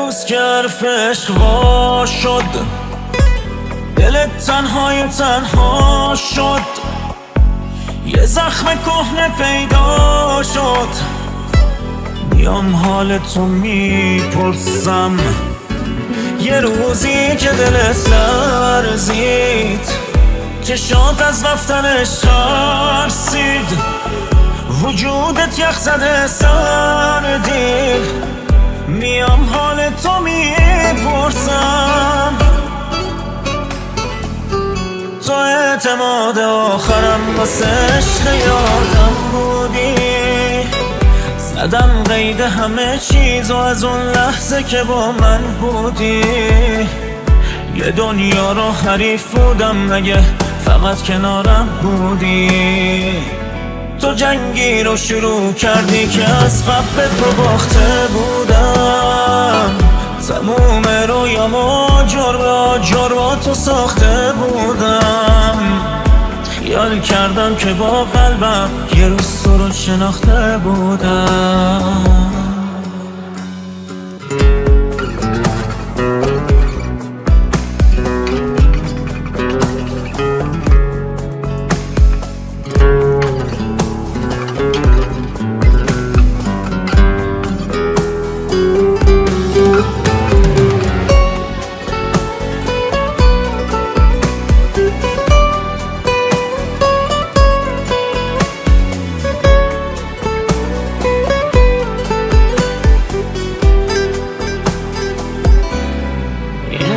روز که حرف عشق وا شد، دلت تنها شد، یه زخم کهنه پیدا شد. میام حال تو میپرسم، یه روزی که دلت لرزید، چشات از رفتنش ترسید، وجودت یخ زده سردی. میام حال تو میپرسم، تو اعتماد آخرم واسه عشق یادم بودی. زدم قید همه چیز و از اون لحظه که با من بودی، یه دنیا رو حریف بودم مگه فقط کنارم بودی. تو جنگی رو شروع کردی که از قبل تو باخته بودم، تموم رویامو جور با تو ساخته بودم. خیال کردم که با قلبم یه روز تو رو شناخته بودم.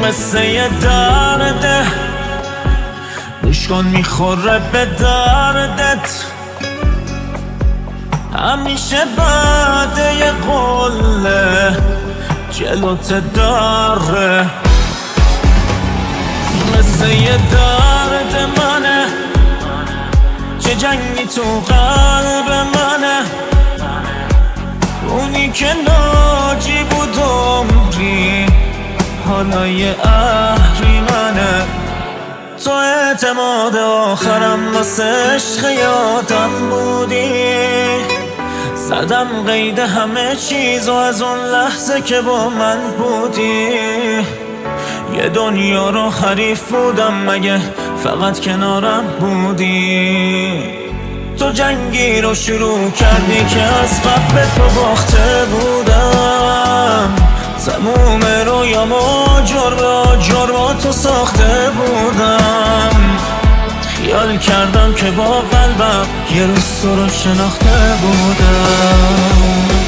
مثل یه درده، گوش کن میخوره به دردت، همیشه بعد یه قله جلوت داره. مثل یه درد منه، چه جنگی تو قلب منه، اونی که ناجی بود عمری حالا یه اهریمنه. تو اعتماد آخرم واسه عشق یادم بودی. زدم قید همه چیز و از اون لحظه که با من بودی، یه دنیا رو حریف بودم مگه فقط کنارم بودی. تو جنگی رو شروع کردی که از قبل تو باخته بودم، تموم رویامو جور با تو ساخته بودم. خیال کردم که با قلبم یه روز تو رو شناخته بودم.